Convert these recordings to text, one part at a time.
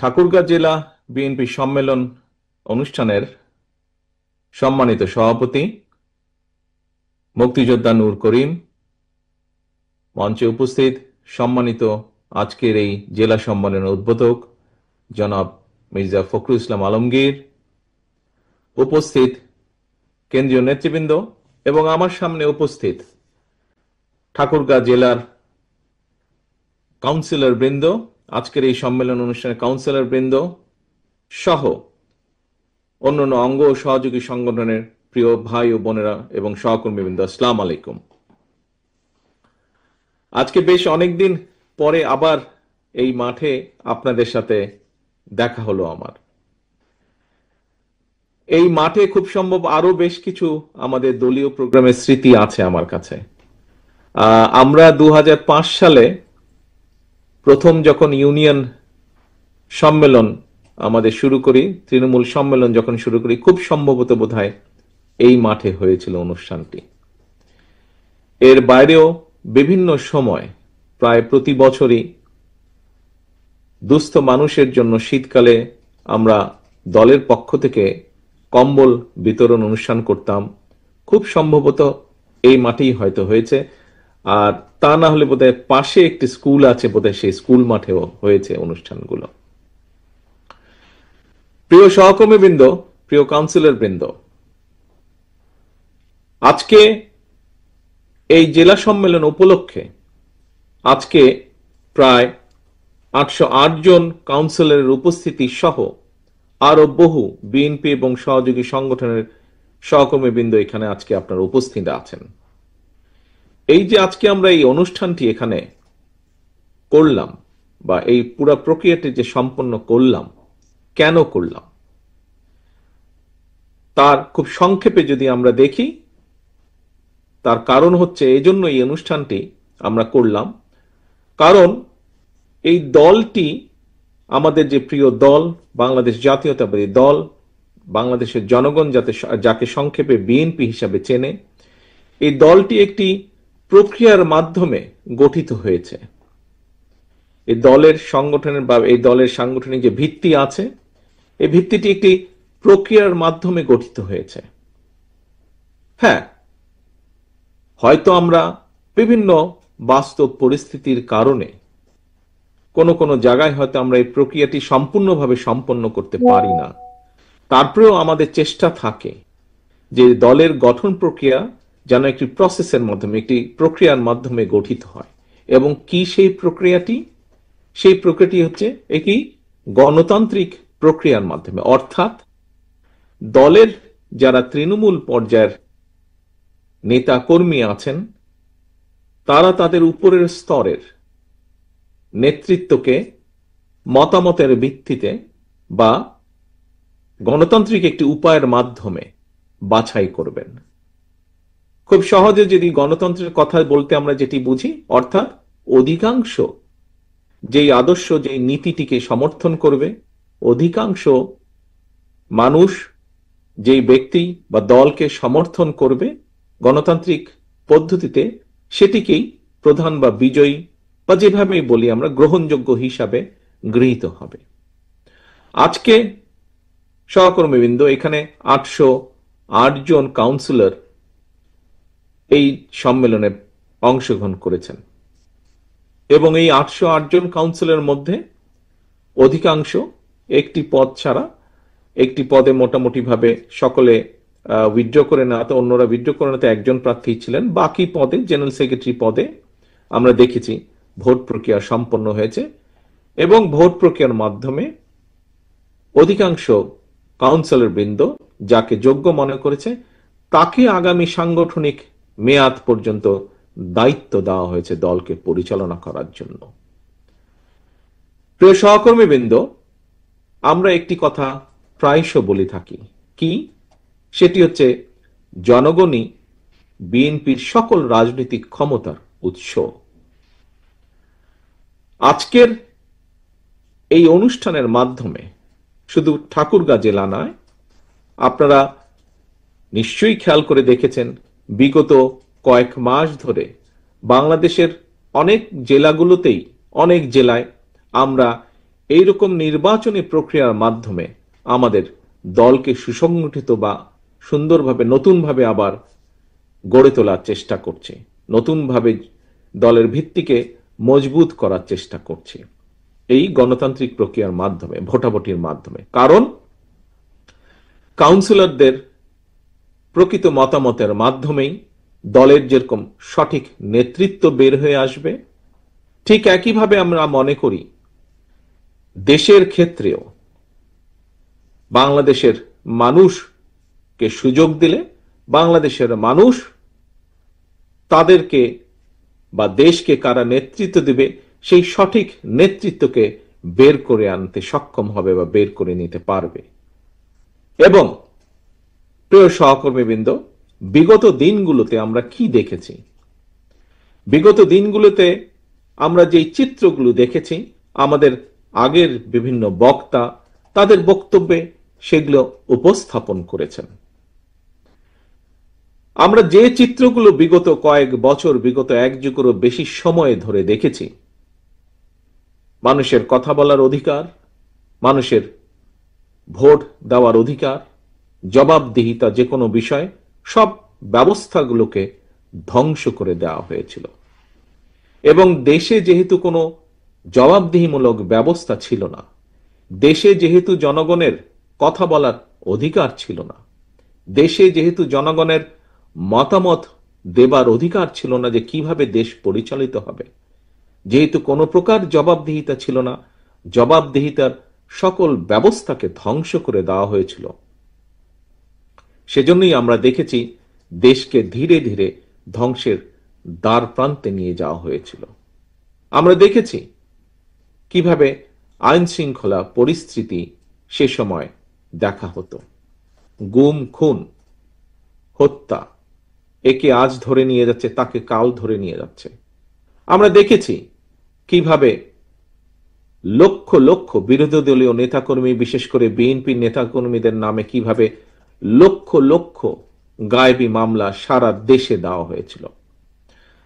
ঠাকুরগাঁ জেলা বিএনপি সম্মেলন অনুষ্ঠানের সম্মানিত সভাপতি মুক্তিযোদ্ধা নূর করিম, মঞ্চে উপস্থিত সম্মানিত আজকের এই জেলা সম্মেলনের উদ্বোধক জনাব মির্জা ফখরুল ইসলাম আলমগীর, উপস্থিত কেন্দ্রীয় নেতৃবৃন্দ এবং আমার সামনে উপস্থিত ঠাকুরগাঁ জেলার কাউন্সিলর বৃন্দ, আজকের এই সম্মেলন অনুষ্ঠানে কাউন্সিলর বৃন্দ সহ অন্যান্য অঙ্গ ও সহযোগী সংগঠনের প্রিয় ভাই ও বোনেরা এবং সহকর্মীবৃন্দ, আসসালামু আলাইকুম। আজকে বেশ অনেকদিন পরে আবার এই মাঠে আপনাদের সাথে দেখা হলো আমার। এই মাঠে খুব সম্ভব আরো বেশ কিছু আমাদের দলীয় প্রোগ্রামের স্মৃতি আছে আমার কাছে। আমরা 2005 সালে প্রথম যখন ইউনিয়ন সম্মেলন আমাদের শুরু করি, তৃণমূল সম্মেলন যখন শুরু করি, খুব সম্ভবত বোধহয় এই মাঠে হয়েছিল অনুষ্ঠানটি। এর বাইরেও বিভিন্ন সময় প্রায় প্রতি বছরই দুস্থ মানুষের জন্য শীতকালে আমরা দলের পক্ষ থেকে কম্বল বিতরণ অনুষ্ঠান করতাম। খুব সম্ভবত এই মাঠেই হয়তো হয়েছে, আর তা না হলে বোধহয় পাশে একটি স্কুল আছে, বোধহয় সেই স্কুল মাঠেও হয়েছে অনুষ্ঠানগুলো। প্রিয় সহকর্মী বৃন্দ, প্রিয় কাউন্সিলর বৃন্দ, আজকে এই জেলা সম্মেলন উপলক্ষে আজকে প্রায় 808 জন কাউন্সিলরের উপস্থিতি সহ আরো বহু বিএনপি এবং সহযোগী সংগঠনের সহকর্মী বৃন্দ এখানে আজকে আপনারা উপস্থিত আছেন। এই যে আজকে আমরা এই অনুষ্ঠানটি এখানে করলাম বা এই পুরো প্রক্রিয়াটি যে সম্পন্ন করলাম, কেন করলাম তার খুব সংক্ষেপে যদি আমরা দেখি, তার কারণ হচ্ছে এজন্য এই অনুষ্ঠানটি আমরা করলাম, কারণ এই দলটি আমাদের যে প্রিয় দল বাংলাদেশ জাতীয়তাবাদী দল, বাংলাদেশের জনগণ যাকে সংক্ষেপে বিএনপি হিসাবে চেনে, এই দলটি একটি প্রক্রিয়ার মাধ্যমে গঠিত হয়েছে। এই দলের সংগঠনের বা এই দলের সাংগঠনিক যে ভিত্তি আছে, এই ভিত্তিটি একটি প্রক্রিয়ার মাধ্যমে গঠিত হয়েছে। হ্যাঁ, হয়তো আমরা বিভিন্ন বাস্তব পরিস্থিতির কারণে কোনো জায়গায় হয়তো আমরা এই প্রক্রিয়াটি সম্পূর্ণভাবে সম্পন্ন করতে পারি না, তারপরেও আমাদের চেষ্টা থাকে যে দলের গঠন প্রক্রিয়া যেন একটি প্রসেসের মাধ্যমে, একটি প্রক্রিয়ার মাধ্যমে গঠিত হয়। এবং কি সেই প্রক্রিয়াটি? সেই প্রক্রিয়াটি হচ্ছে একটি গণতান্ত্রিক প্রক্রিয়ার মাধ্যমে, অর্থাৎ দলের যারা তৃণমূল পর্যায়ের নেতা কর্মী আছেন, তারা তাদের উপরের স্তরের নেতৃত্বকে মতামতের ভিত্তিতে বা গণতান্ত্রিক একটি উপায়ের মাধ্যমে বাছাই করবেন। খুব সহজে যদি গণতন্ত্রের কথা বলতে আমরা যেটি বুঝি, অর্থাৎ অধিকাংশ যেই আদর্শ, যেই নীতিটিকে সমর্থন করবে, অধিকাংশ মানুষ যেই ব্যক্তি বা দলকে সমর্থন করবে গণতান্ত্রিক পদ্ধতিতে, সেটিকেই প্রধান বা বিজয়ী বা যেভাবেই বলি আমরা গ্রহণযোগ্য হিসাবে গৃহীত হবে। আজকে সহকর্মীবৃন্দ, এখানে 808 জন কাউন্সিলর এই সম্মেলনে অংশগ্রহণ করেছেন এবং এই 808 জন কাউন্সিলরের মধ্যে অধিকাংশ একটি পদ ছাড়া, একটি পদে মোটামুটি ভাবে সকলে উইথড্র করে না, তো অন্যরা উইথড্র করে না, তো একজন প্রার্থী ছিলেন। বাকি পদে, জেনারেল সেক্রেটারি পদে আমরা দেখেছি ভোট প্রক্রিয়া সম্পন্ন হয়েছে এবং ভোট প্রক্রিয়ার মাধ্যমে অধিকাংশ কাউন্সিলর বৃন্দ যাকে যোগ্য মনে করেছে তাকে আগামী সাংগঠনিক মেয়াদ পর্যন্ত দায়িত্ব দেওয়া হয়েছে দলকে পরিচালনা করার জন্য। প্রিয় সহকর্মী বৃন্দ, আমরা একটি কথা প্রায়শ বলে থাকি, কি সেটি হচ্ছে জনগণই বিএনপির সকল রাজনৈতিক ক্ষমতার উৎস। আজকের এই অনুষ্ঠানের মাধ্যমে শুধু ঠাকুরগাঁ জেলা নয়, আপনারা নিশ্চয়ই খেয়াল করে দেখেছেন বিগত কয়েক মাস ধরে বাংলাদেশের অনেক জেলাগুলোতেই, অনেক জেলায় আমরা এইরকম নির্বাচনী প্রক্রিয়ার মাধ্যমে আমাদের দলকে সুসংগঠিত বা সুন্দরভাবে নতুনভাবে আবার গড়ে তোলার চেষ্টা করছে, নতুনভাবে দলের ভিত্তিকে মজবুত করার চেষ্টা করছে এই গণতান্ত্রিক প্রক্রিয়ার মাধ্যমে, ভোটাভুটির মাধ্যমে। কারণ কাউন্সিলরদের প্রকৃত মতামতের মাধ্যমেই দলের যেরকম সঠিক নেতৃত্ব বের হয়ে আসবে, ঠিক একইভাবে আমরা মনে করি দেশের ক্ষেত্রেও বাংলাদেশের মানুষকে সুযোগ দিলে বাংলাদেশের মানুষ তাদেরকে বা দেশকে কারা নেতৃত্ব দিবে সেই সঠিক নেতৃত্বকে বের করে আনতে সক্ষম হবে বা বের করে নিতে পারবে। এবং প্রিয় সহকর্মীবৃন্দ, বিগত দিনগুলোতে আমরা কি দেখেছি? বিগত দিনগুলোতে আমরা যে চিত্রগুলো দেখেছি, আমাদের আগের বিভিন্ন বক্তা তাদের বক্তব্যে সেগুলো উপস্থাপন করেছেন। আমরা যে চিত্রগুলো বিগত কয়েক বছর, বিগত এক যুগেরও বেশি সময় ধরে দেখেছি, মানুষের কথা বলার অধিকার, মানুষের ভোট দেওয়ার অধিকার, জবাবদিহিতা, যে কোনো বিষয়, সব ব্যবস্থাগুলোকে ধ্বংস করে দেওয়া হয়েছিল। এবং দেশে যেহেতু কোনো জবাবদিহিমূলক ব্যবস্থা ছিল না, দেশে যেহেতু জনগণের কথা বলার অধিকার ছিল না, দেশে যেহেতু জনগণের মতামত দেবার অধিকার ছিল না যে কিভাবে দেশ পরিচালিত হবে, যেহেতু কোনো প্রকার জবাবদিহিতা ছিল না, জবাবদিহিতার সকল ব্যবস্থাকে ধ্বংস করে দেওয়া হয়েছিল। সেজন্যই আমরা দেখেছি দেশকে ধীরে ধীরে ধ্বংসের দ্বার প্রান্তে নিয়ে যাওয়া হয়েছিল। আমরা দেখেছি কিভাবে আইন শৃঙ্খলা পরিস্থিতি সে সময় দেখা হতো, গুম, খুন, হত্যা, একে আজ ধরে নিয়ে যাচ্ছে, তাকে কাল ধরে নিয়ে যাচ্ছে। আমরা দেখেছি কিভাবে লক্ষ লক্ষ বিরোধী দলীয় নেতাকর্মী, বিশেষ করে বিএনপি নেতাকর্মীদের নামে কিভাবে লক্ষ লক্ষ গায়েবী মামলা সারা দেশে দেওয়া হয়েছিল।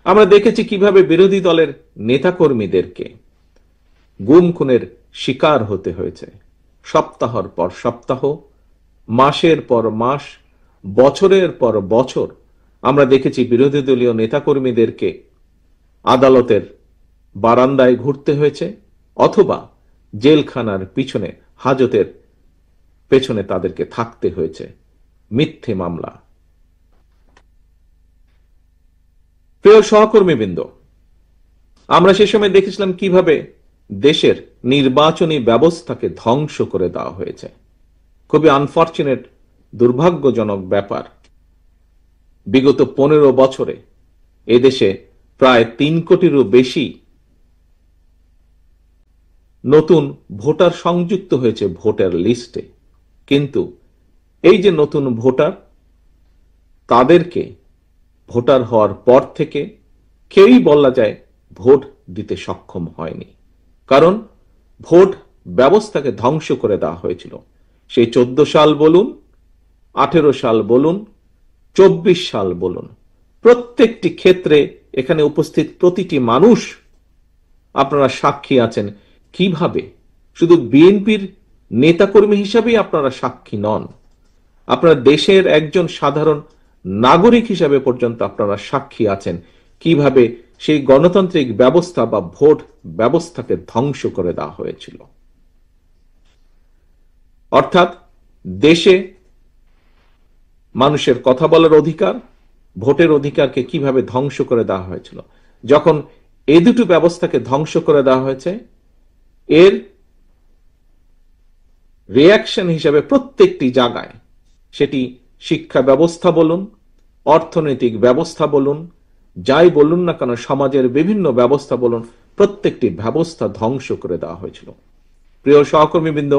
আমরা দেখেছি কিভাবে বিরোধী দলের নেতাকর্মীদেরকে গুম খুনের শিকার হতে হয়েছে, সপ্তাহের পর সপ্তাহ, মাসের পর মাস, বছরের পর বছর। আমরা দেখেছি বিরোধী দলীয় নেতাকর্মীদেরকে আদালতের বারান্দায় ঘুরতে হয়েছে, অথবা জেলখানার পিছনে, হাজতের পেছনে তাদেরকে থাকতে হয়েছে মিথ্যে মামলা। প্রিয় সহকর্মীবৃন্দ, আমরা সে সময় দেখেছিলাম কিভাবে দেশের নির্বাচনী ব্যবস্থাকে ধ্বংস করে দেওয়া হয়েছে। খুবই আনফরচুনেট, দুর্ভাগ্যজনক ব্যাপার। বিগত 15 বছরে এদেশে প্রায় 3 কোটিরও বেশি নতুন ভোটার সংযুক্ত হয়েছে ভোটার লিস্টে। কিন্তু এই যে নতুন ভোটার, তাদেরকে ভোটার হওয়ার পর থেকে কেউই বলা যায় ভোট দিতে সক্ষম হয়নি। কারণ ভোট ব্যবস্থাকে ধ্বংস করে দেওয়া হয়েছিল। সেই 14 সাল বলুন, 18 সাল বলুন, 24 সাল বলুন, প্রত্যেকটি ক্ষেত্রে এখানে উপস্থিত প্রতিটি মানুষ আপনারা সাক্ষী আছেন কিভাবে, শুধু বিএনপির নেতাকর্মী হিসাবেই আপনারা সাক্ষী নন, আপনারা দেশের একজন সাধারণ নাগরিক হিসাবে পর্যন্ত আপনারা সাক্ষী আছেন কিভাবে সেই গণতান্ত্রিক ব্যবস্থা বা ভোট ব্যবস্থাকে ধ্বংস করে দেওয়া হয়েছিল। অর্থাৎ দেশে মানুষের কথা বলার অধিকার, ভোটের অধিকারকে কিভাবে ধ্বংস করে দেওয়া হয়েছিল। যখন এই দুটো ব্যবস্থাকে ধ্বংস করে দেওয়া হয়েছে, এর রিঅ্যাকশন হিসেবে প্রত্যেকটি জায়গায়, সেটি শিক্ষা ব্যবস্থা বলুন, অর্থনৈতিক ব্যবস্থা বলুন, যাই বলুন না কেন, সমাজের বিভিন্ন ব্যবস্থা বলুন, প্রত্যেকটি ব্যবস্থা ধ্বংস করে দেওয়া হয়েছিল। প্রিয় সহকর্মীবৃন্দ,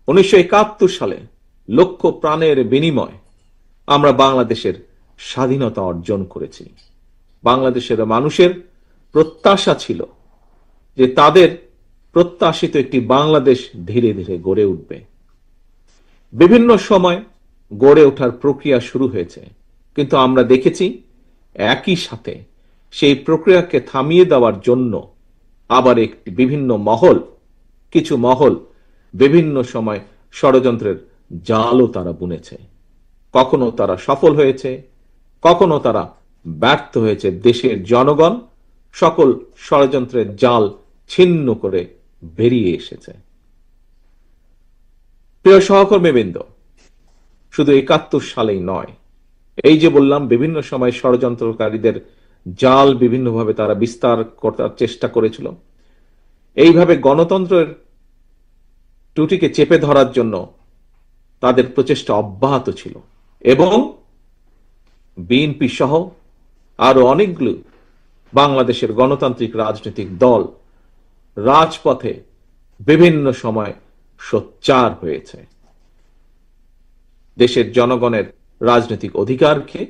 1971 সালে লক্ষ প্রাণের বিনিময় আমরা বাংলাদেশের স্বাধীনতা অর্জন করেছি। বাংলাদেশের মানুষের প্রত্যাশা ছিল যে তাদের প্রত্যাশিত একটি বাংলাদেশ ধীরে ধীরে গড়ে উঠবে। বিভিন্ন সময় গড়ে ওঠার প্রক্রিয়া শুরু হয়েছে, কিন্তু আমরা দেখেছি একই সাথে সেই প্রক্রিয়াকে থামিয়ে দেওয়ার জন্য আবার একটি বিভিন্ন মহল, কিছু মহল বিভিন্ন সময় ষড়যন্ত্রের জালও তারা বুনেছে। কখনো তারা সফল হয়েছে, কখনো তারা ব্যর্থ হয়েছে। দেশের জনগণ সকল ষড়যন্ত্রের জাল ছিন্ন করে বেরিয়ে এসেছে। প্রিয় সহকর্মীবৃন্দ, শুধু ৭১ সালেই নয়, এই যে বললাম বিভিন্ন সময় ষড়যন্ত্রকারীদের জাল বিভিন্নভাবে তারা বিস্তার করার চেষ্টা করেছিল, এইভাবে গণতন্ত্রের ত্রুটিকে চেপে ধরার জন্য তাদের প্রচেষ্টা অব্যাহত ছিল এবং বিএনপি সহ আরো অনেকগুলো বাংলাদেশের গণতান্ত্রিক রাজনৈতিক দল রাজপথে বিভিন্ন সময় সোচ্চার হয়েছে দেশের জনগণের রাজনৈতিক অধিকারকে,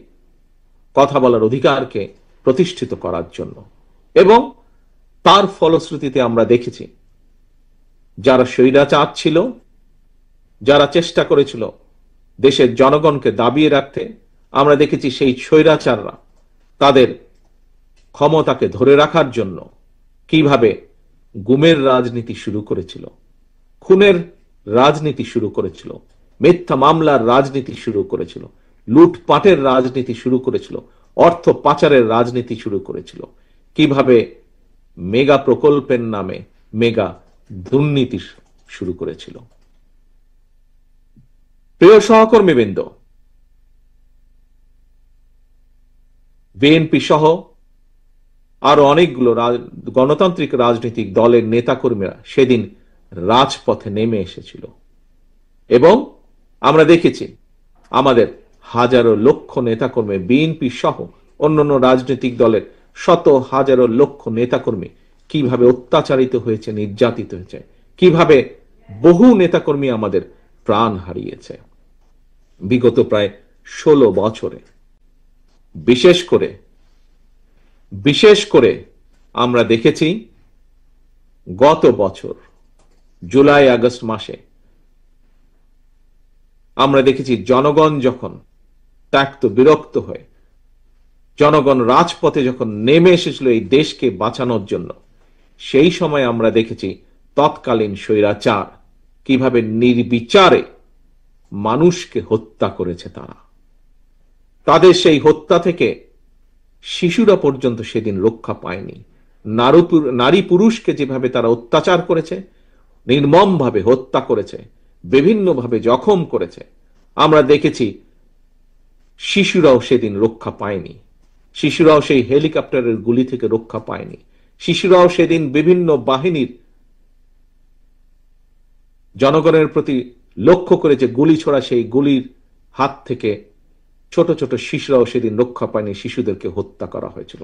কথা বলার অধিকারকে প্রতিষ্ঠিত করার জন্য। এবং তার ফলশ্রুতিতে আমরা দেখেছি যারা স্বৈরাচার ছিল, যারা চেষ্টা করেছিল দেশের জনগণকে দাবিয়ে রাখতে, আমরা দেখেছি সেই স্বৈরাচাররা তাদের ক্ষমতাকে ধরে রাখার জন্য কিভাবে গুমের রাজনীতি শুরু করেছিল, খুনের রাজনীতি শুরু করেছিল, মিথ্যা মামলার রাজনীতি শুরু করেছিল, লুটপাটের রাজনীতি শুরু করেছিল, অর্থ পাচারের রাজনীতি শুরু করেছিল, কিভাবে মেগা প্রকল্পের নামে মেগা দুর্নীতি শুরু করেছিল। প্রিয় সহকর্মীবৃন্দ, বিএনপি সহ আরো অনেকগুলো গণতান্ত্রিক রাজনৈতিক দলের নেতাকর্মীরা সেদিন রাজপথে নেমে এসেছিল এবং আমরা দেখেছি আমাদের হাজারো লক্ষ নেতাকর্মী, বিএনপি সহ অন্যান্য রাজনৈতিক দলের শত হাজারো লক্ষ নেতাকর্মী কিভাবে অত্যাচারিত হয়েছে, নির্যাতিত হয়েছে, কিভাবে বহু নেতাকর্মী আমাদের প্রাণ হারিয়েছে বিগত প্রায় 16 বছরে। বিশেষ করে আমরা দেখেছি গত বছর জুলাই আগস্ট মাসে আমরা দেখেছি জনগণ যখন ত্যাক্ত বিরক্ত হয়ে জনগণ রাজপথে যখন নেমে এসেছিল এই দেশকে বাঁচানোর জন্য, সেই সময় আমরা দেখেছি তৎকালীন স্বৈরাচার কিভাবে নির্বিচারে মানুষকে হত্যা করেছে। তাদের সেই হত্যা থেকে শিশুরা পর্যন্ত সেদিন রক্ষা পায়নি। নারী পুরুষকে যেভাবে তারা অত্যাচার করেছে, নির্মমভাবে হত্যা করেছে, বিভিন্নভাবে জখম করেছে, আমরা দেখেছি শিশুরাও সেদিন রক্ষা পায়নি। শিশুরাও সেই হেলিকপ্টারের গুলি থেকে রক্ষা পায়নি। শিশুরাও সেদিন বিভিন্ন বাহিনীর জনগণের প্রতি লক্ষ্য করে যে গুলি ছোড়া, সেই গুলির হাত থেকে ছোট ছোট শিশুরাও সেদিন রক্ষা পায়নি, শিশুদেরকে হত্যা করা হয়েছিল।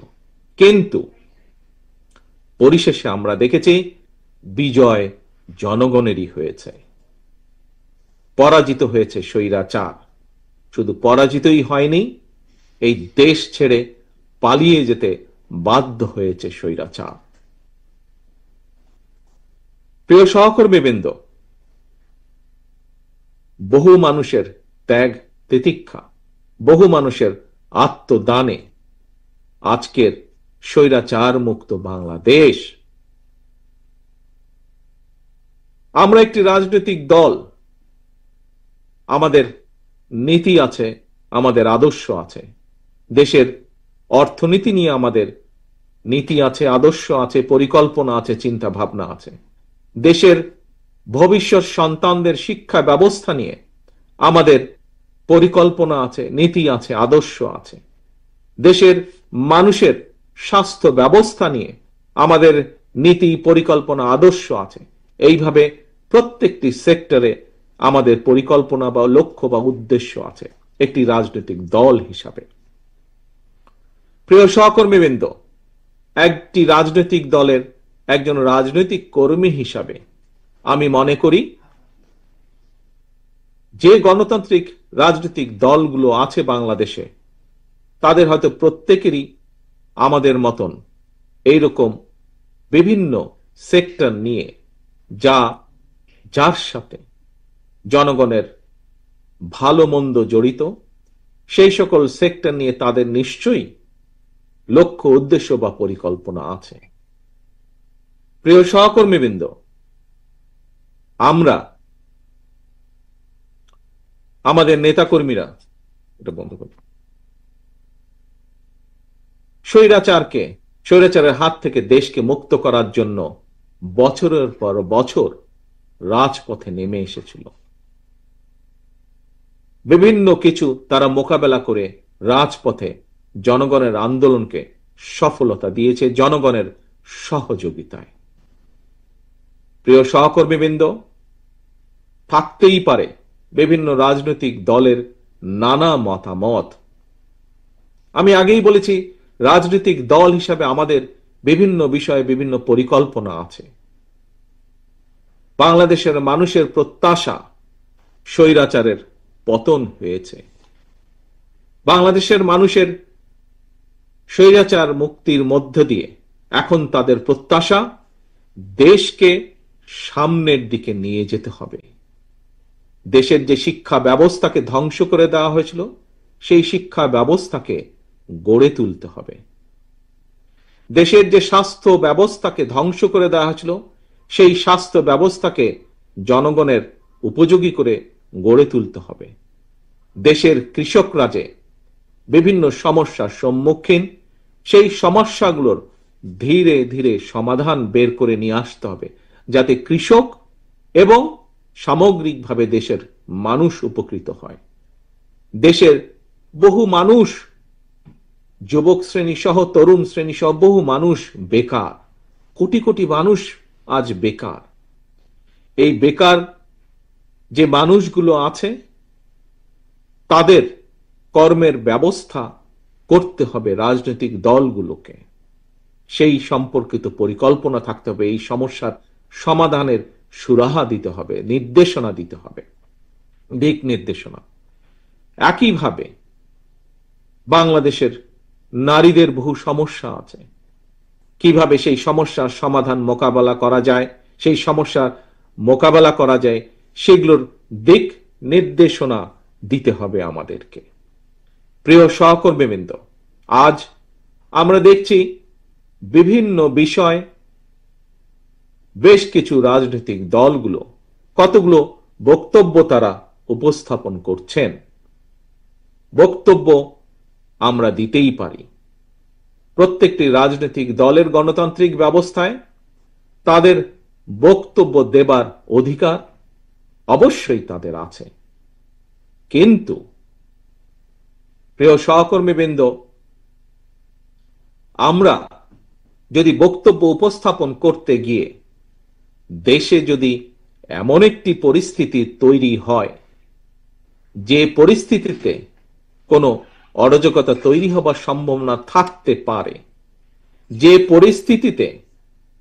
কিন্তু পরিশেষে আমরা দেখেছি বিজয় জনগণেরই হয়েছে, পরাজিত হয়েছে স্বৈরাচার। শুধু পরাজিতই হয়নি, এই দেশ ছেড়ে পালিয়ে যেতে বাধ্য হয়েছে স্বৈরাচার। প্রিয় সহকর্মীবৃন্দ, বহু মানুষের ত্যাগ তিতিক্ষা, বহু মানুষের আত্মদানে আজকের স্বৈরাচার মুক্ত বাংলাদেশ। আমরা একটি রাজনৈতিক দল, আমাদের নীতি আছে, আমাদের আদর্শ আছে, দেশের অর্থনীতি নিয়ে আমাদের নীতি আছে, আদর্শ আছে, পরিকল্পনা আছে, চিন্তা ভাবনা আছে। দেশের ভবিষ্যৎ সন্তানদের শিক্ষা ব্যবস্থা নিয়ে আমাদের পরিকল্পনা আছে, নীতি আছে, আদর্শ আছে। দেশের মানুষের স্বাস্থ্য ব্যবস্থা নিয়ে আমাদের নীতি, পরিকল্পনা, আদর্শ আছে। এইভাবে প্রত্যেকটি সেক্টরে আমাদের পরিকল্পনা বা লক্ষ্য বা উদ্দেশ্য আছে একটি রাজনৈতিক দল হিসাবে। প্রিয় সহকর্মীবৃন্দ, একটি রাজনৈতিক দলের একজন রাজনৈতিক কর্মী হিসাবে আমি মনে করি যে গণতান্ত্রিক রাজনৈতিক দলগুলো আছে বাংলাদেশে, তাদের হয়তো প্রত্যেকেরই আমাদের মতন এইরকম বিভিন্ন সেক্টর নিয়ে যার সাথে জনগণের ভালো মন্দ জড়িত, সেই সকল সেক্টর নিয়ে তাদের নিশ্চয়ই লক্ষ্য, উদ্দেশ্য বা পরিকল্পনা আছে। প্রিয় সহকর্মীবৃন্দ, আমরা আমাদের নেতাকর্মীরা এটা বন্ধ করি স্বৈরাচারের হাত থেকে দেশকে মুক্ত করার জন্য বছরের পর বছর রাজপথে নেমে এসেছিল। বিভিন্ন কিছু তারা মোকাবেলা করে রাজপথে জনগণের আন্দোলনকে সফলতা দিয়েছে জনগণের সহযোগিতায়। প্রিয় সহকর্মীবৃন্দ, থাকতেই পারে বিভিন্ন রাজনৈতিক দলের নানা মতামত। আমি আগেই বলেছি, রাজনৈতিক দল হিসাবে আমাদের বিভিন্ন বিষয়ে বিভিন্ন পরিকল্পনা আছে। বাংলাদেশের মানুষের প্রত্যাশা স্বৈরাচারের পতন হয়েছে। বাংলাদেশের মানুষের স্বৈরাচার মুক্তির মধ্য দিয়ে এখন তাদের প্রত্যাশা দেশকে সামনের দিকে নিয়ে যেতে হবে। দেশের যে শিক্ষা ব্যবস্থাকে ধ্বংস করে দেওয়া হয়েছিল, সেই শিক্ষা ব্যবস্থাকে গড়ে তুলতে হবে। দেশের যে স্বাস্থ্য ব্যবস্থাকে ধ্বংস করে দেওয়া হয়েছিল, সেই স্বাস্থ্য ব্যবস্থাকে জনগণের উপযোগী করে গড়ে তুলতে হবে। দেশের কৃষকরা যে বিভিন্ন সমস্যার সম্মুখীন, সেই সমস্যাগুলোর ধীরে ধীরে সমাধান বের করে নিয়ে আসতে হবে, যাতে কৃষক এবং সামগ্রিকভাবে দেশের মানুষ উপকৃত হয়। দেশের বহু মানুষ, যুবক শ্রেণী সহ তরুণ শ্রেণী সহ বহু মানুষ বেকার। কোটি কোটি মানুষ আজ বেকার। এই বেকার যে মানুষগুলো আছে, তাদের কর্মের ব্যবস্থা করতে হবে রাজনৈতিক দলগুলোকে। সেই সম্পর্কিত পরিকল্পনা থাকতে হবে। এই সমস্যার সমাধানের সুরাহা দিতে হবে, নির্দেশনা দিতে হবে, দিক নির্দেশনা। একইভাবে বাংলাদেশের নারীদের বহু সমস্যা আছে। কিভাবে সেই সমস্যার সমাধান মোকাবেলা করা যায়, সেই সমস্যার মোকাবেলা করা যায়, সেগুলোর দিক নির্দেশনা দিতে হবে আমাদেরকে। প্রিয় সহকর্মীবৃন্দ, আজ আমরা দেখছি বিভিন্ন বিষয় বেশ কিছু রাজনৈতিক দলগুলো কতগুলো বক্তব্য তারা উপস্থাপন করছেন। বক্তব্য আমরা দিতেই পারি। প্রত্যেকটি রাজনৈতিক দলের গণতান্ত্রিক ব্যবস্থায় তাদের বক্তব্য দেবার অধিকার অবশ্যই তাদের আছে। কিন্তু প্রিয় সহকর্মীবৃন্দ, আমরা যদি বক্তব্য উপস্থাপন করতে গিয়ে দেশে যদি এমন একটি পরিস্থিতি তৈরি হয়, যে পরিস্থিতিতে কোনো অরাজকতা তৈরি হবার সম্ভাবনা থাকতে পারে, যে পরিস্থিতিতে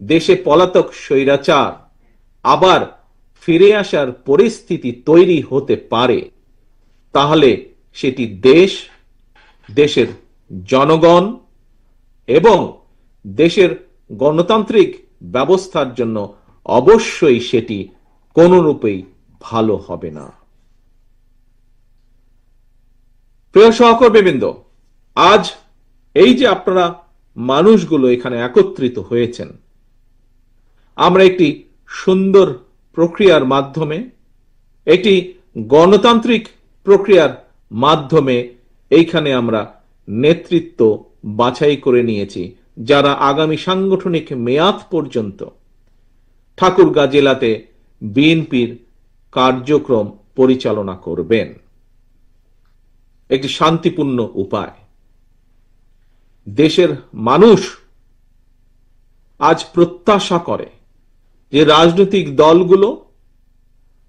দেশে পলাতক স্বৈরাচার আবার ফিরে আসার পরিস্থিতি তৈরি হতে পারে, তাহলে সেটি দেশ, দেশের জনগণ এবং দেশের গণতান্ত্রিক ব্যবস্থার জন্য অবশ্যই সেটি কোনরূপেই ভালো হবে না। প্রিয় সহকর্মীবৃন্দ, আজ এই যে আপনারা মানুষগুলো এখানে একত্রিত হয়েছেন, আমরা একটি সুন্দর প্রক্রিয়ার মাধ্যমে, একটি গণতান্ত্রিক প্রক্রিয়ার মাধ্যমে এইখানে আমরা নেতৃত্ব বাছাই করে নিয়েছি, যারা আগামী সাংগঠনিক মেয়াদ পর্যন্ত ঠাকুরগাঁ জেলাতে বিএনপির কার্যক্রম পরিচালনা করবেন। একটি শান্তিপূর্ণ উপায়। দেশের মানুষ আজ প্রত্যাশা করে যে রাজনৈতিক দলগুলো,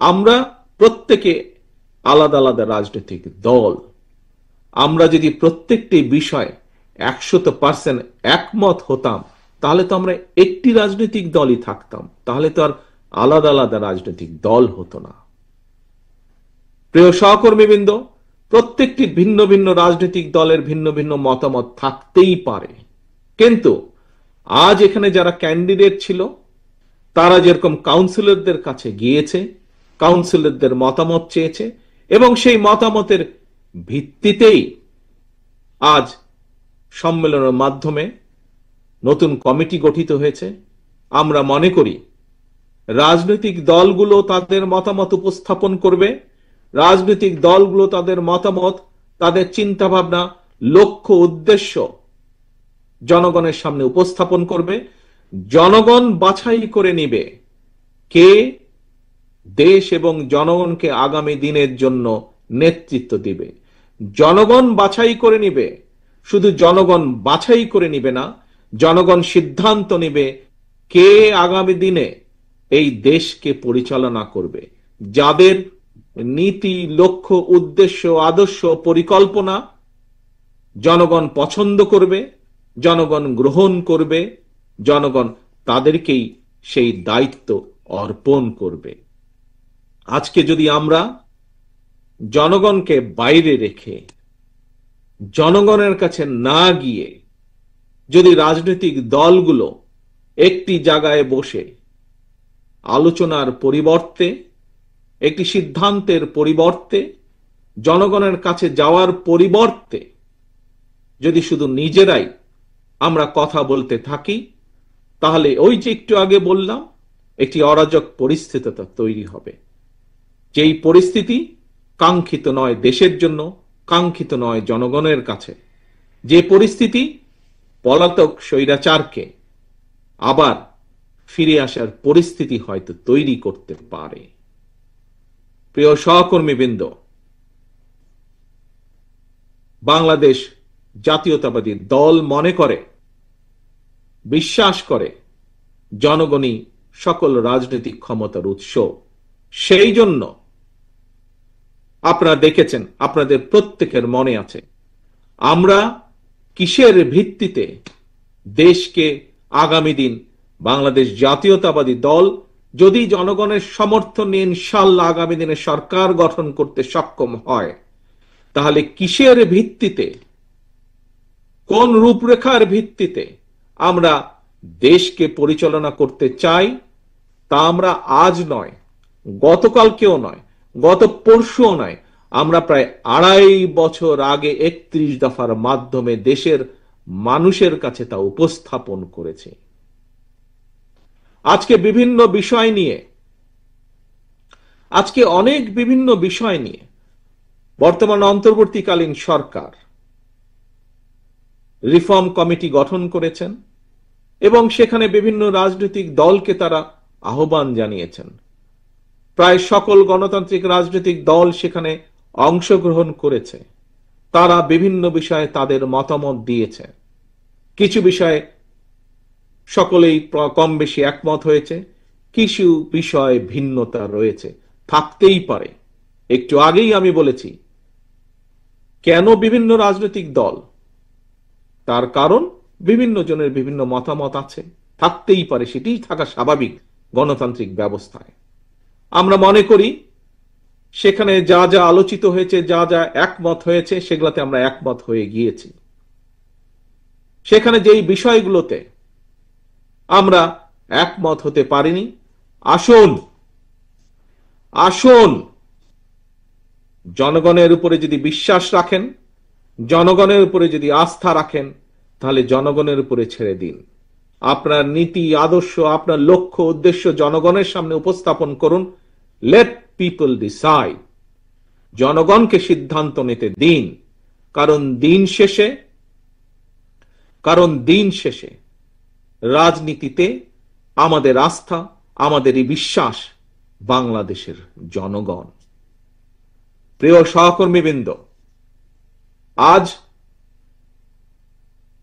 আমরা প্রত্যেকে আলাদা আলাদা রাজনৈতিক দল, আমরা যদি প্রত্যেকটি বিষয় 100% একমত হতাম, তাহলে তো আমরা একটি রাজনৈতিক দলই থাকতাম, তাহলে তো আর আলাদা আলাদা রাজনৈতিক দল হতো না। প্রিয় সহকর্মীবৃন্দ, প্রত্যেকটি ভিন্ন ভিন্ন রাজনৈতিক দলের ভিন্ন ভিন্ন মতামত থাকতেই পারে, কিন্তু আজ এখানে যারা ক্যান্ডিডেট ছিল, তারা যেরকম কাউন্সিলরদের কাছে গিয়েছে, কাউন্সিলরদের মতামত চেয়েছে, এবং সেই মতামতের ভিত্তিতেই আজ সম্মেলনের মাধ্যমে নতুন কমিটি গঠিত হয়েছে। আমরা মনে করি রাজনৈতিক দলগুলো তাদের মতামত উপস্থাপন করবে, রাজনৈতিক দলগুলো তাদের মতামত, তাদের চিন্তা ভাবনা, লক্ষ্য উদ্দেশ্য জনগণের সামনে উপস্থাপন করবে। জনগণ বাছাই করে নিবে কে দেশ এবং জনগণকে আগামী দিনের জন্য নেতৃত্ব দিবে। জনগণ বাছাই করে নিবে, শুধু জনগণ বাছাই করে নিবে না, জনগণ সিদ্ধান্ত নিবে কে আগামী দিনে এই দেশকে পরিচালনা করবে। যাদের নীতি, লক্ষ্য, উদ্দেশ্য, আদর্শ, পরিকল্পনা জনগণ পছন্দ করবে, জনগণ গ্রহণ করবে, জনগণ তাদেরকেই সেই দায়িত্ব অর্পণ করবে। আজকে যদি আমরা জনগণকে বাইরে রেখে, জনগণের কাছে না গিয়ে যদি রাজনৈতিক দলগুলো একটি জায়গায় বসে আলোচনার পরিবর্তে, একটি সিদ্ধান্তের পরিবর্তে, জনগণের কাছে যাওয়ার পরিবর্তে যদি শুধু নিজেরাই আমরা কথা বলতে থাকি, তাহলে ওই যে একটু আগে বললাম, একটি অরাজক পরিস্থিতি তৈরি হবে। যেই পরিস্থিতি কাঙ্ক্ষিত নয় দেশের জন্য, কাঙ্ক্ষিত নয় জনগণের কাছে। যে পরিস্থিতি পলাতক স্বৈরাচারকে আবার ফিরে আসার পরিস্থিতি হয়তো তৈরি করতে পারে। প্রিয় সহকর্মীবৃন্দ, বাংলাদেশ জাতীয়তাবাদী দল মনে করে, বিশ্বাস করে জনগণই সকল রাজনৈতিক ক্ষমতার উৎস। সেই জন্য আপনারা দেখেছেন, আপনাদের প্রত্যেকের মনে আছে, আমরা কিসের ভিত্তিতে দেশকে আগামী দিন বাংলাদেশ জাতীয়তাবাদী দল যদি জনগণের সমর্থন নিয়ে ইনশাআল্লাহ আগামী দিনে সরকার গঠন করতে সক্ষম হয়, তাহলে কিসের ভিত্তিতে, কোন রূপরেখার ভিত্তিতে আমরা দেশকে পরিচালনা করতে চাই, তা আমরা আজ নয়, গতকালকেও নয়, গত পরশুও নয়, আমরা প্রায় ২.৫ বছর আগে ৩১ দফার মাধ্যমে দেশের মানুষের কাছে তা উপস্থাপন করেছে। আজকে বিভিন্ন বিষয় নিয়ে, আজকে অনেক বিভিন্ন বিষয় নিয়ে বর্তমান অন্তর্বর্তীকালীন সরকার রিফর্ম কমিটি গঠন করেছেন এবং সেখানে বিভিন্ন রাজনৈতিক দলকে তারা আহ্বান জানিয়েছেন। প্রায় সকল গণতান্ত্রিক রাজনৈতিক দল সেখানে অংশগ্রহণ করেছে। তারা বিভিন্ন বিষয়ে তাদের মতামত দিয়েছে। কিছু বিষয়ে সকলেই কম বেশি একমত হয়েছে, কিছু বিষয়ে ভিন্নতা রয়েছে, থাকতেই পারে। একটু আগেই আমি বলেছি কেন বিভিন্ন রাজনৈতিক দল, তার কারণ বিভিন্ন জনের বিভিন্ন মতামত আছে, থাকতেই পারে, সেটাই থাকা স্বাভাবিক গণতান্ত্রিক ব্যবস্থায়। আমরা মনে করি সেখানে যা যা আলোচিত হয়েছে, যা যা একমত হয়েছে, সেগুলোতে আমরা একমত হয়ে গিয়েছি। সেখানে যেই বিষয়গুলোতে আমরা একমত হতে পারিনি, আসুন জনগণের উপরে যদি বিশ্বাস রাখেন, জনগণের উপরে যদি আস্থা রাখেন, তাহলে জনগণের উপরে ছেড়ে দিন। আপনার নীতি, আদর্শ, আপনার লক্ষ্য, উদ্দেশ্য জনগণের সামনে উপস্থাপন করুন। Late people decide. জনগণকে সিদ্ধান্ত নিতে দিন। কারণ দিন শেষে রাজনীতিতে আমাদের আস্থা, আমাদের এই বিশ্বাস বাংলাদেশের জনগণ। প্রিয় সহকর্মীবৃন্দ, আজ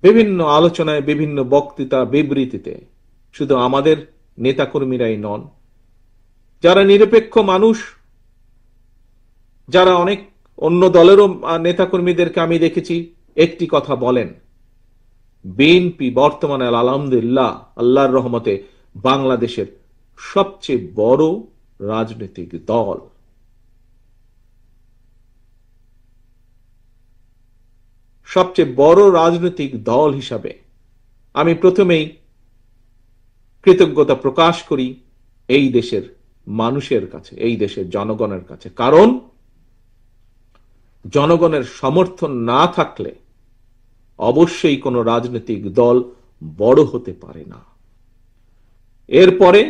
বিভিন্ন আলোচনায়, বিভিন্ন বক্তৃতা, বিবৃতিতে শুধু আমাদের নেতাকর্মীরাই নন, যারা নিরপেক্ষ মানুষ, যারা অনেক অন্য দলেরও নেতাকর্মীদেরকে আমি দেখেছি একটি কথা বলেন, বিএনপি বর্তমানে আলহামদুলিল্লাহ আল্লাহর রহমতে বাংলাদেশের সবচেয়ে বড় রাজনৈতিক দল। সবচেয়ে বড় রাজনৈতিক দল হিসাবে আমি প্রথমেই কৃতজ্ঞতা প্রকাশ করি এই দেশের মানুষের কাছে, এই দেশের জনগণের কাছে। কারণ জনগণের সমর্থন না থাকলে অবশ্যই কোনো রাজনৈতিক দল বড় হতে পারে না। এরপরে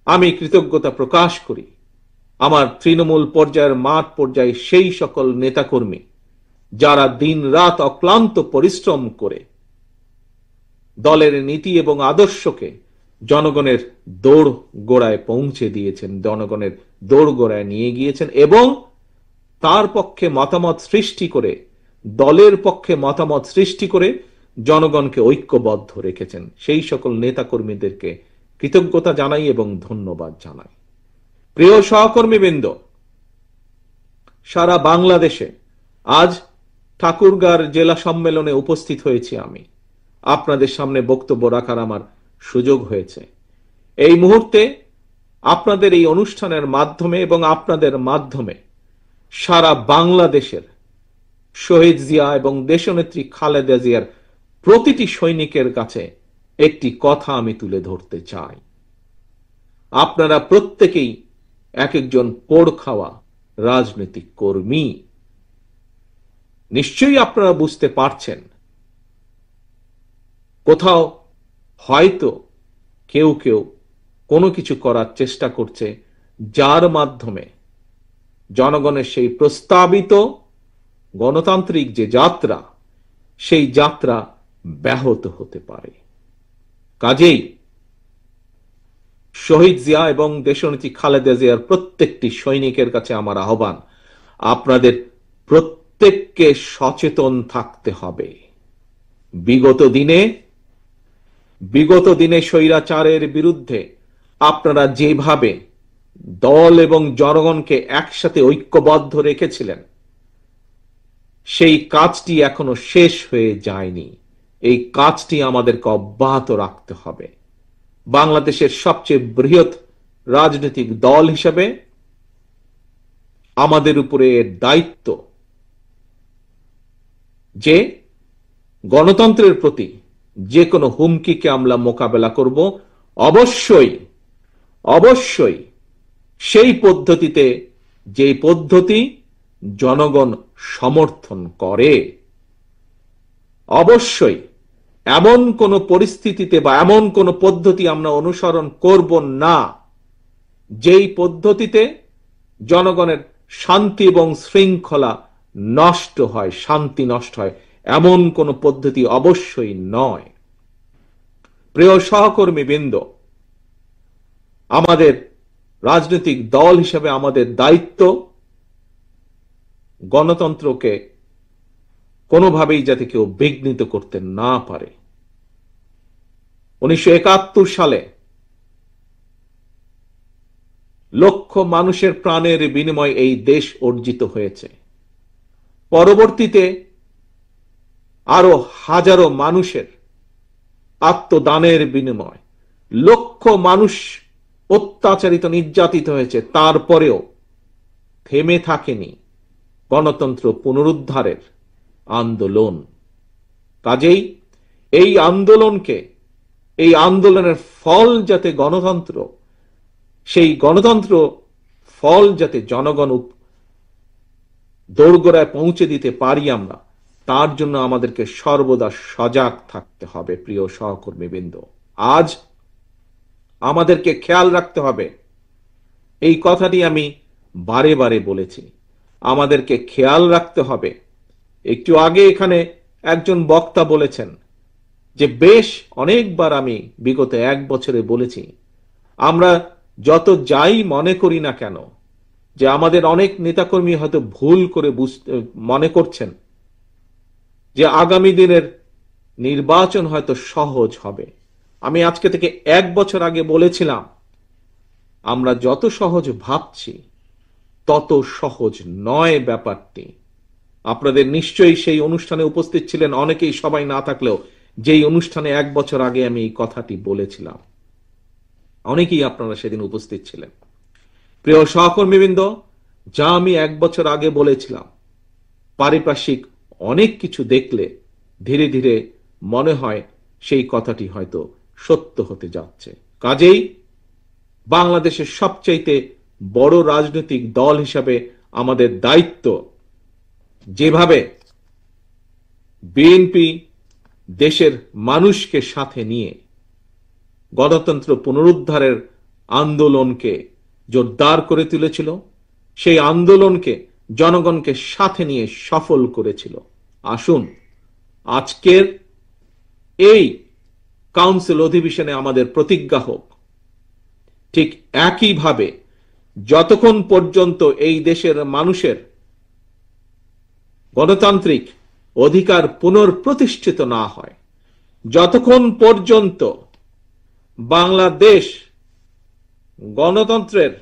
আমি কৃতজ্ঞতা প্রকাশ করি আমার তৃণমূল পর্যায়ের মাঠ পর্যায়ে সেই সকল নেতাকর্মী যারা দিন রাত অক্লান্ত পরিশ্রম করে দলের নীতি এবং আদর্শকে জনগণের দৌড় গোড়ায় পৌঁছে দিয়েছেন, জনগণের দৌড় গোড়ায় নিয়ে গিয়েছেন এবং তার পক্ষে মতামত সৃষ্টি করে, দলের পক্ষে মতামত সৃষ্টি করে জনগণকে ঐক্যবদ্ধ রেখেছেন। সেই সকল নেতাকর্মীদেরকে কৃতজ্ঞতা জানাই এবং ধন্যবাদ জানাই। প্রিয় সহকর্মীবৃন্দ, সারা বাংলাদেশে আজ ঠাকুরগাঁর জেলা সম্মেলনে উপস্থিত হয়েছি আমি, আপনাদের সামনে বক্তব্য রাখার আমার সুযোগ হয়েছে। এই মুহূর্তে আপনাদের এই অনুষ্ঠানের মাধ্যমে এবং আপনাদের মাধ্যমে সারা বাংলাদেশের শহীদ জিয়া এবং দেশনেত্রী খালেদা জিয়ার প্রতিটি সৈনিকের কাছে একটি কথা আমি তুলে ধরতে চাই। আপনারা প্রত্যেকেই এক একজন পোড় খাওয়া রাজনৈতিক কর্মী। নিশ্চয়ই আপনারা বুঝতে পারছেন কোথাও হয়তো কেউ কেউ কোনো কিছু করার চেষ্টা করছে যার মাধ্যমে জনগণের সেই প্রস্তাবিত গণতান্ত্রিক যে যাত্রা, সেই যাত্রা ব্যাহত হতে পারে। কাজেই শহীদ জিয়া এবং দেশনেত্রী খালেদা জিয়ার প্রত্যেকটি সৈনিকের কাছে আমার আহ্বান, আপনাদের প্রত্যেককে সচেতন থাকতে হবে। বিগত দিনে স্বৈরাচারের বিরুদ্ধে আপনারা যেভাবে দল এবং জনগণকে একসাথে ঐক্যবদ্ধ রেখেছিলেন, সেই কাজটি এখনো শেষ হয়ে যায়নি। এই কাজটি আমাদেরকে অব্যাহত রাখতে হবে। বাংলাদেশের সবচেয়ে বৃহৎ রাজনৈতিক দল হিসেবে আমাদের উপরে এর দায়িত্ব যে গণতন্ত্রের প্রতি যে কোনো হুমকিকে আমরা মোকাবেলা করব, অবশ্যই সেই পদ্ধতিতে, যে পদ্ধতি জনগণ সমর্থন করে। অবশ্যই এমন কোন পরিস্থিতিতে বা এমন কোন পদ্ধতি আমরা অনুসরণ করব না যেই পদ্ধতিতে জনগণের শান্তি এবং শৃঙ্খলা নষ্ট হয়, শান্তি নষ্ট হয়, এমন কোন পদ্ধতি অবশ্যই নয়। প্রিয় সহকর্মীবৃন্দ, আমাদের রাজনৈতিক দল হিসেবে আমাদের দায়িত্ব গণতন্ত্রকে কোনোভাবেই যাতে কেউ বিঘ্নিত করতে না পারে। 1971 সালে লক্ষ মানুষের প্রাণের বিনিময়ে এই দেশ অর্জিত হয়েছে। পরবর্তীতে আরো হাজারো মানুষের আত্মদানের বিনিময় লক্ষ মানুষ অত্যাচারিত, নির্যাতিত হয়েছে। তারপরেও থেমে থাকেনি গণতন্ত্র পুনরুদ্ধারের আন্দোলন। কাজেই এই আন্দোলনের ফল যাতে গণতন্ত্র, সেই গণতন্ত্র ফল যাতে জনগণ দোরগোড়ায় পৌঁছে দিতে পারি আমরা, তার জন্য আমাদেরকে সর্বদা সজাগ থাকতে হবে। প্রিয় সহকর্মীবৃন্দ, আজ আমাদেরকে খেয়াল রাখতে হবে, এই কথাটি আমি বারে বারে বলেছি, আমাদেরকে খেয়াল রাখতে হবে। একটু আগে এখানে একজন বক্তা বলেছেন যে বেশ অনেকবার আমি বিগত 1 বছরে বলেছি, আমরা যত যাই মনে করি না কেন যে আমাদের অনেক নেতাকর্মী হয়তো ভুল করে মনে করছেন যে আগামী দিনের নির্বাচন হয়তো সহজ হবে। আমি আজকে থেকে 1 বছর আগে বলেছিলাম, আমরা যত সহজ ভাবছি তত সহজ নয় ব্যাপারটি। আপনাদের নিশ্চয়ই সেই অনুষ্ঠানে উপস্থিত ছিলেন অনেকেই, সবাই না থাকলেও যেই অনুষ্ঠানে 1 বছর আগে আমি এই কথাটি বলেছিলাম, অনেকেই আপনারা সেদিন উপস্থিত ছিলেন। প্রিয় সহকর্মীবৃন্দ, যা আমি 1 বছর আগে বলেছিলাম, পারিপার্শ্বিক অনেক কিছু দেখলে ধীরে ধীরে মনে হয় সেই কথাটি হয়তো সত্য হতে যাচ্ছে। কাজেই বাংলাদেশের সবচাইতে বড় রাজনৈতিক দল হিসাবে আমাদের দায়িত্ব, যেভাবে বিএনপি দেশের মানুষকে সাথে নিয়ে গণতন্ত্র পুনরুদ্ধারের আন্দোলনকে জোরদার করে তুলেছিল, সেই আন্দোলনকে জনগণকে সাথে নিয়ে সফল করেছিল। আসুন আজকের এই কাউন্সিল অধিবেশনে আমাদের প্রতিজ্ঞা হোক, ঠিক একইভাবে যতক্ষণ পর্যন্ত এই দেশের মানুষের গণতান্ত্রিক অধিকার পুনঃপ্রতিষ্ঠিত না হয়, যতক্ষণ পর্যন্ত বাংলাদেশ গণতন্ত্রের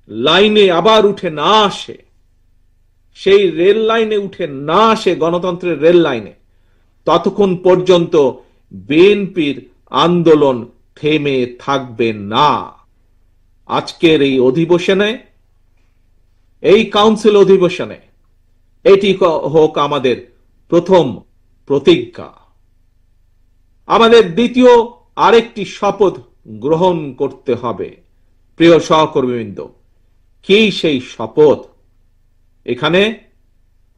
লাইনে আবার উঠে না আসে, সেই রেল লাইনে উঠে না আসে, গণতন্ত্রের রেল লাইনে, ততক্ষণ পর্যন্ত বিএনপির আন্দোলন থেমে থাকবে না। আজকের এই অধিবেশনে, এই কাউন্সিল অধিবেশনে এটি হোক আমাদের প্রথম প্রতিজ্ঞা। আমাদের দ্বিতীয় আরেকটি শপথ গ্রহণ করতে হবে। প্রিয় সহকর্মীবৃন্দ, কি সেই শপথ? এখানে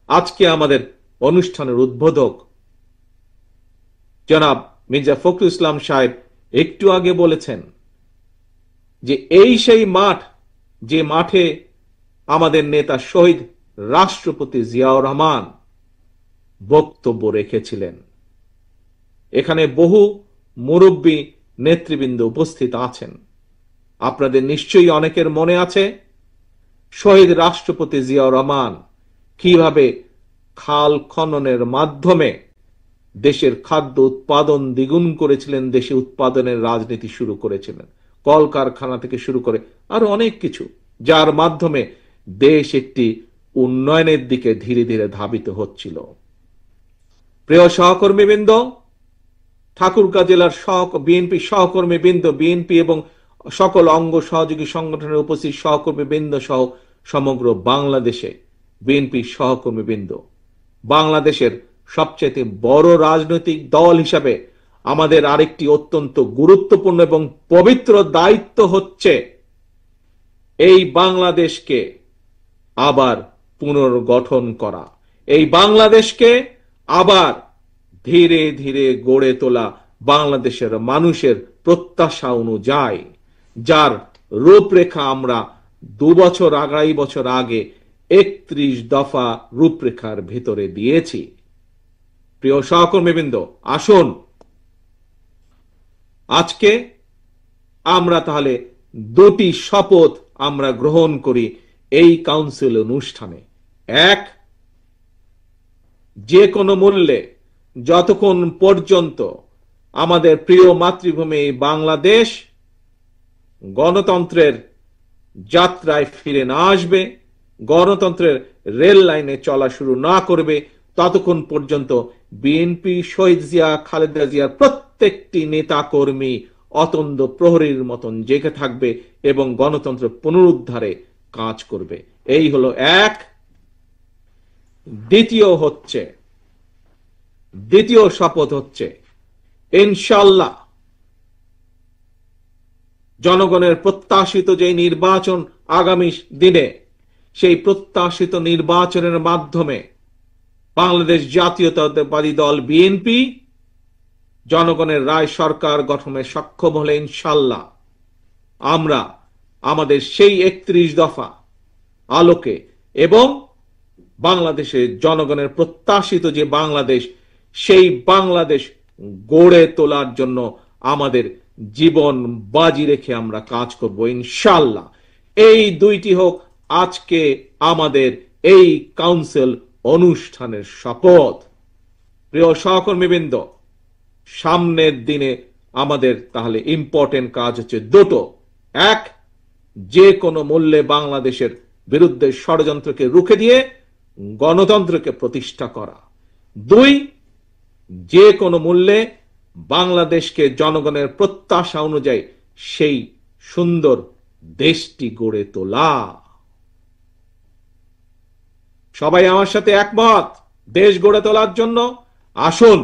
আজকে আমাদের অনুষ্ঠানের উদ্বোধক জনাব মির্জা ফখরুল ইসলাম সাহেব একটু আগে বলেছেন যে এই সেই মাঠ, যে মাঠে আমাদের নেতা শহীদ রাষ্ট্রপতি জিয়াউর রহমান বক্তব্য রেখেছিলেন। এখানে বহু মুরব্বী নেতৃবৃন্দ উপস্থিত আছেন। আপনাদের নিশ্চয়ই অনেকের মনে আছে শহীদ রাষ্ট্রপতি জিয়াউর রহমান কিভাবে খাল খননের মাধ্যমে দেশের খাদ্য উৎপাদন দ্বিগুণ করেছিলেন, দেশে উৎপাদনের রাজনীতি শুরু করেছিলেন, কলকারখানা থেকে শুরু করে আরো অনেক কিছু, যার মাধ্যমে দেশ একটি উন্নয়নের দিকে ধীরে ধীরে ধাবিত হচ্ছিল। প্রিয় সহকর্মীবৃন্দ, ঠাকুরগাঁ জেলার বিএনপি সহকর্মী বৃন্দ, বিএনপি এবং সকল অঙ্গ সহযোগী সংগঠনের উপস্থিত সহকর্মী বৃন্দ সহ সমগ্র বাংলাদেশে বিএনপি সহকর্মী বৃন্দ, বাংলাদেশের সবচেয়ে বড় রাজনৈতিক দল হিসাবে আমাদের আরেকটি অত্যন্ত গুরুত্বপূর্ণ এবং পবিত্র দায়িত্ব হচ্ছে এই বাংলাদেশকে আবার পুনর্গঠন করা, এই বাংলাদেশকে আবার ধীরে ধীরে গড়ে তোলা, বাংলাদেশের মানুষের প্রত্যাশা অনুযায়ী, যার রূপরেখা আমরা 2 বছর, 2.5 বছর আগে 31 দফা রূপরেখার ভেতরে দিয়েছি। প্রিয় সহকর্মীবৃন্দ, আসুন আজকে আমরা তাহলে 2টি শপথ আমরা গ্রহণ করি এই কাউন্সিল অনুষ্ঠানে। এক, যে কোনো মূল্যে যতক্ষণ পর্যন্ত আমাদের প্রিয় মাতৃভূমি বাংলাদেশ গণতন্ত্রের যাত্রায় ফিরে না আসবে, গণতন্ত্রের রেল লাইনে চলা শুরু না করবে, ততক্ষণ পর্যন্ত বিএনপি শহীদ জিয়া, খালেদা জিয়ার প্রত্যেকটি নেতা কর্মী অতন্দ্র প্রহরীর মতন জেগে থাকবে এবং গণতন্ত্র পুনরুদ্ধারে কাজ করবে। এই হলো এক। দ্বিতীয় শপথ হচ্ছে ইনশাআল্লাহ জনগণের প্রত্যাশিত যে নির্বাচন আগামী দিনে, সেই প্রত্যাশিত নির্বাচনের মাধ্যমে বাংলাদেশ জাতীয়তাবাদী দল বিএনপি জনগণের রায় সরকার গঠনে সক্ষম হলে ইনশাআল্লাহ আমরা আমাদের সেই 31 দফা আলোকে এবং বাংলাদেশের জনগণের প্রত্যাশিত যে বাংলাদেশ, সেই বাংলাদেশ গড়ে তোলার জন্য আমাদের জীবন বাজি রেখে আমরা কাজ করব ইনশাআল্লাহ। এই 2টি হোক আজকে আমাদের এই কাউন্সিল অনুষ্ঠানের শপথ। প্রিয় সহকর্মীবৃন্দ, সামনের দিনে আমাদের তাহলে ইম্পর্টেন্ট কাজ হচ্ছে 2টো। এক, যে কোনো মূল্যে বাংলাদেশের বিরুদ্ধে ষড়যন্ত্রকে রুখে দিয়ে গণতন্ত্রকে প্রতিষ্ঠা করা। 2, যে কোনো মূল্যে বাংলাদেশকে জনগণের প্রত্যাশা অনুযায়ী সেই সুন্দর দেশটি গড়ে তোলা। সবাই আমার সাথে একমত দেশ গড়ে তোলার জন্য? আসুন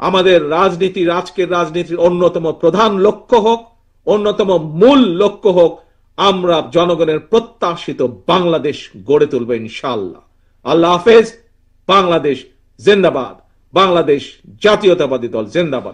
আমাদের রাজনীতির, আজকের রাজনীতির অন্যতম প্রধান লক্ষ্য হোক, অন্যতম মূল লক্ষ্য হোক আমরা জনগণের প্রত্যাশিত বাংলাদেশ গড়ে তুলব ইনশাআল্লাহ। আল্লাহ হাফেজ। বাংলাদেশ জিন্দাবাদ। বাংলাদেশ জাতীয়তাবাদী দল জিন্দাবাদ।